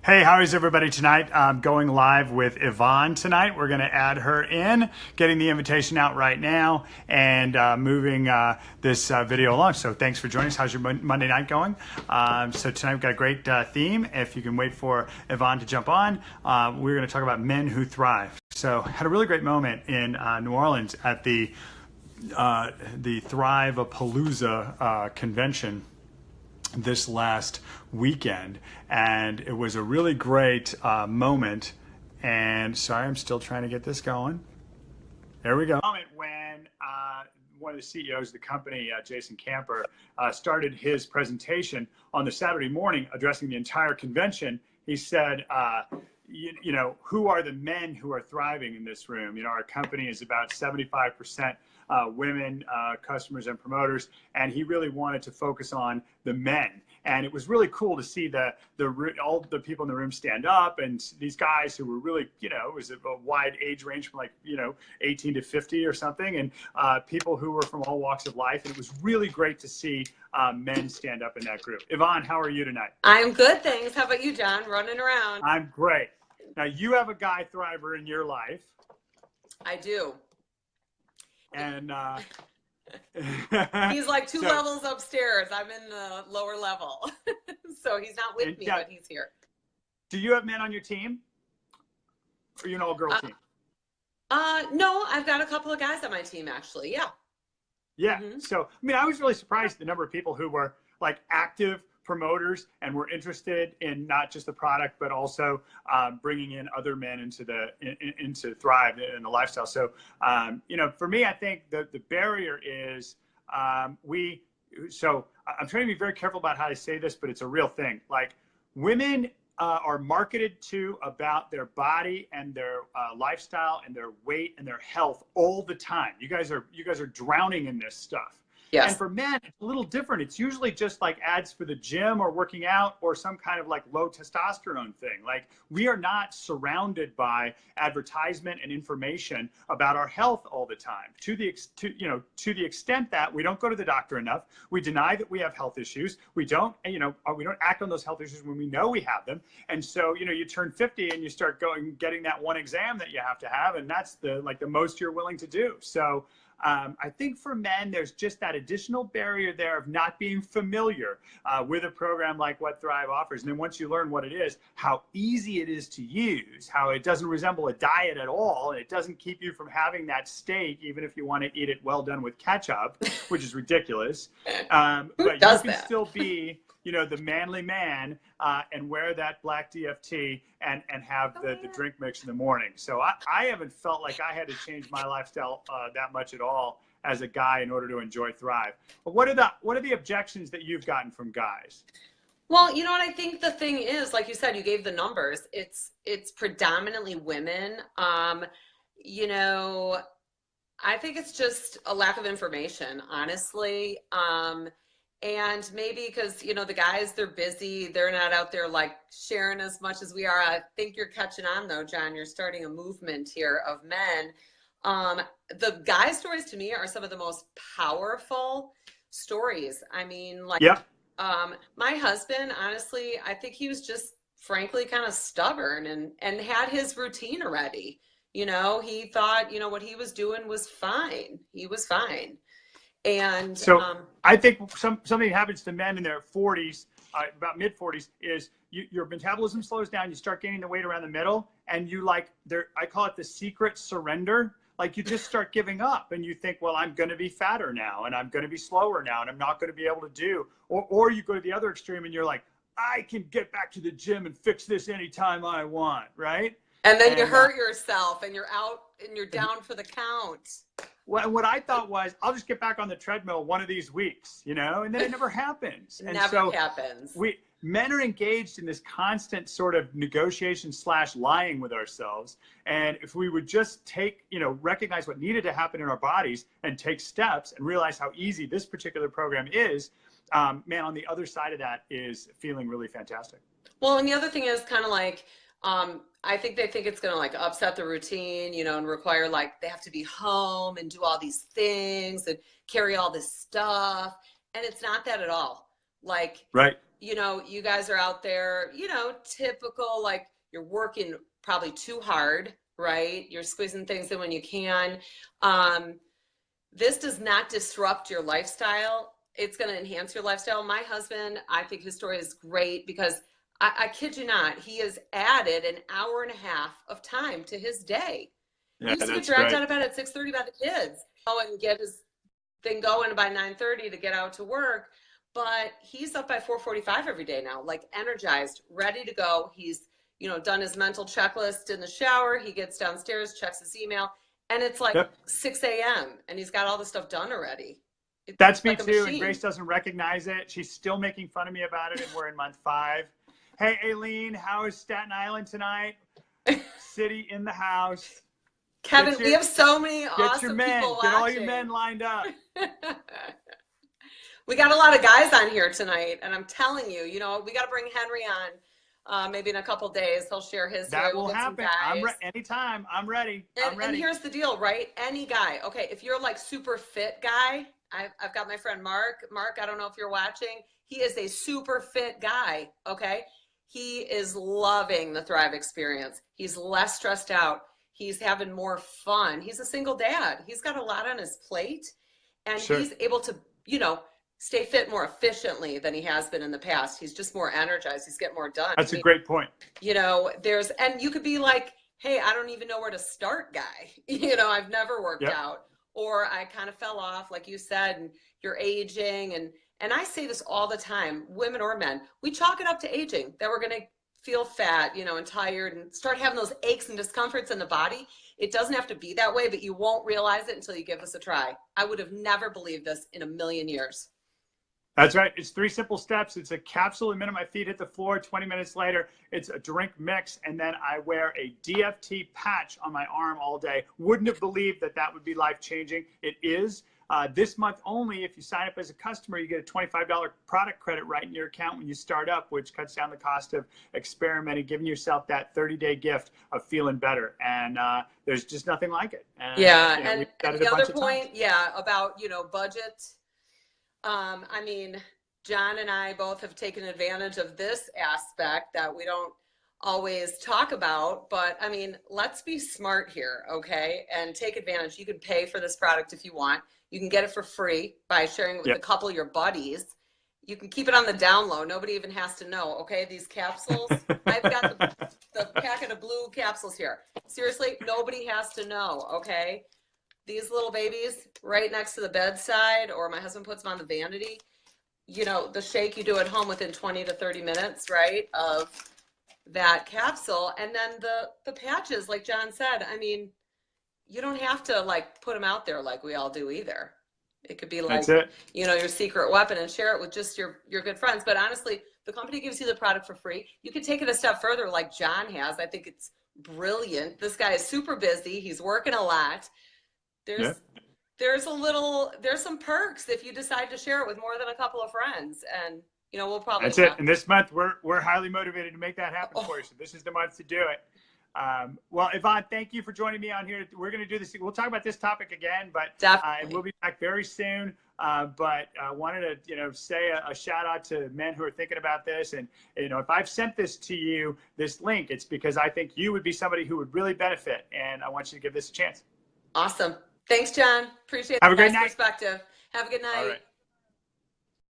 Hey, how is everybody tonight? I'm going live with Yvonne tonight. We're going to add her in, getting the invitation out right now, and moving this video along. So thanks for joining us. How's your Monday night going? So tonight we've got a great theme. If you can wait for Yvonne to jump on, we're going to talk about men who thrive. So had a really great moment in New Orleans at the Thrive-A-Palooza convention this last weekend, and it was a really great moment. And sorry, I'm still trying to get this going. There we go. Moment when one of the CEOs of the company, Jason Camper, started his presentation on the Saturday morning, addressing the entire convention. He said, you know, who are the men who are thriving in this room? You know, our company is about 75% women, customers and promoters, and he really wanted to focus on the men. And it was really cool to see all the people in the room stand up, and these guys who were really, you know, it was a wide age range from 18 to 50 or something, and people who were from all walks of life. And it was really great to see men stand up in that group. Yvonne, how are you tonight? I'm good, thanks. How about you, John? Running around. I'm great. Now, you have a guy thriver in your life. I do. And he's like two levels upstairs. I'm in the lower level. So he's not with me, but he's here. Do you have men on your team? Or you an all-girl team? No, I've got a couple of guys on my team, actually. Yeah. Yeah. So, I mean, I was really surprised at the number of people who were like active promoters and were interested in not just the product, but also bringing in other men into Thrive in the lifestyle. So, you know, for me, I think the barrier is so I'm trying to be very careful about how I say this, but it's a real thing. Like, women are marketed to about their body and their lifestyle and their weight and their health all the time. You guys are drowning in this stuff. Yes. And for men, it's a little different. It's usually just like ads for the gym or working out or some kind of like low testosterone thing. Like, we are not surrounded by advertisement and information about our health all the time. To the extent that we don't go to the doctor enough, we deny that we have health issues. We don't act on those health issues when we know we have them. And so, you turn 50 and you start getting that one exam that you have to have, and that's the most you're willing to do. So I think for men, there's just that additional barrier there of not being familiar with a program like what Thrive offers. And then once you learn what it is, how easy it is to use, how it doesn't resemble a diet at all, and it doesn't keep you from having that steak, even if you want to eat it well done with ketchup, which is ridiculous. But you can still be the manly man and wear that black DFT and have the drink mix in the morning. So I haven't felt like I had to change my lifestyle that much at all as a guy in order to enjoy Thrive. But what are the objections that you've gotten from guys? Well, you know what I think the thing is, like you said, you gave the numbers. It's predominantly women. I think it's just a lack of information, honestly. And maybe because, the guys, they're busy. They're not out there like sharing as much as we are. I think you're catching on though, John. You're starting a movement here of men. The guy stories to me are some of the most powerful stories. I mean, like, yep. My husband, honestly, I think he was just frankly kind of stubborn and had his routine already. He thought, what he was doing was fine. He was fine. And so I think something happens to men in their 40s, about mid 40s, is your metabolism slows down. You start gaining the weight around the middle, and I call it the secret surrender. Like, you just start giving up, and you think, well, I'm going to be fatter now, and I'm going to be slower now, and I'm not going to be able to do. Or you go to the other extreme, and you're like, I can get back to the gym and fix this anytime I want, right? And then you hurt yourself, and you're out, and you're down for the count. Well, what I thought was, I'll just get back on the treadmill one of these weeks, and then it never happens. Never happens. Men are engaged in this constant sort of negotiation / lying with ourselves. And if we would just recognize what needed to happen in our bodies and take steps and realize how easy this particular program is, man, on the other side of that is feeling really fantastic. Well, and the other thing is kind of like, I think they think it's going to like upset the routine, and require they have to be home and do all these things and carry all this stuff. And it's not that at all. Like, right. you know, you guys are out there, you know, typical, like you're working probably too hard, right? You're squeezing things in when you can. This does not disrupt your lifestyle. It's going to enhance your lifestyle. My husband, I think his story is great because I kid you not, he has added an hour and a half of time to his day. He Yeah, used to get that's dragged great. out of bed at 6:30 by the kids, go and get his thing going by 9:30 to get out to work. But he's up by 4:45 every day now, like energized, ready to go. He's, you know, done his mental checklist in the shower. He gets downstairs, checks his email, and it's like Yep. 6 a.m. and he's got all the stuff done already. It's That's me like a too. And machine. Grace doesn't recognize it. She's still making fun of me about it. And we're in month 5. Hey, Aileen, how is Staten Island tonight? City in the house. Kevin, we have so many awesome people watching. Get all your men lined up. We got a lot of guys on here tonight, and I'm telling you, you know, we got to bring Henry on maybe in a couple days. He'll share his story. That will happen. Anytime. I'm ready. And here's the deal, right? Any guy. Okay, if you're like super fit guy, I've got my friend Mark. Mark, I don't know if you're watching. He is a super fit guy, okay? He is loving the Thrive experience. He's less stressed out. He's having more fun. He's a single dad. He's got a lot on his plate, and he's able to, you know, stay fit more efficiently than he has been in the past. He's just more energized. He's getting more done. That's a great point. You know, and you could be like, hey, I don't even know where to start, guy. You know, I've never worked out, or I kind of fell off, like you said, and you're aging. And I say this all the time, women or men, we chalk it up to aging, that we're going to feel fat, you know, and tired and start having those aches and discomforts in the body. It doesn't have to be that way, but you won't realize it until you give us a try. I would have never believed this in a million years. That's right. It's 3 simple steps. It's a capsule the minute my feet hit the floor. 20 minutes later, it's a drink mix. And then I wear a DFT patch on my arm all day. Wouldn't have believed that that would be life-changing. It is. This month only, if you sign up as a customer, you get a $25 product credit right in your account when you start up, which cuts down the cost of experimenting, giving yourself that 30-day gift of feeling better. And there's just nothing like it. And, yeah. You know, and the other point, about, you know, budget. I mean, John and I both have taken advantage of this aspect that we don't always talk about, but I mean, let's be smart here, okay? And take advantage. You can pay for this product if you want. You can get it for free by sharing it with a couple of your buddies. You can keep it on the down low. Nobody even has to know, okay? These capsules, I've got the packet of blue capsules here. Seriously, nobody has to know, okay? These little babies right next to the bedside, or my husband puts them on the vanity. You know, the shake you do at home within 20 to 30 minutes, right, of that capsule. And then the patches, like John said, I mean, you don't have to like put them out there like we all do either. It could be like, you know, your secret weapon and share it with just your good friends. But honestly, the company gives you the product for free. You can take it a step further like John has. I think it's brilliant. This guy is super busy. He's working a lot. There's some perks if you decide to share it with more than a couple of friends, and you know, we'll probably. That's it. And this month we're highly motivated to make that happen for you. So this is the month to do it. Well, Yvonne, thank you for joining me on here. We're going to do this. We'll talk about this topic again, but we'll be back very soon. But I wanted to, you know, say a shout out to men who are thinking about this. And, you know, if I've sent this to you, this link, it's because I think you would be somebody who would really benefit. And I want you to give this a chance. Awesome. Thanks, John. Appreciate Have a great night. perspective. Have a good night. All right.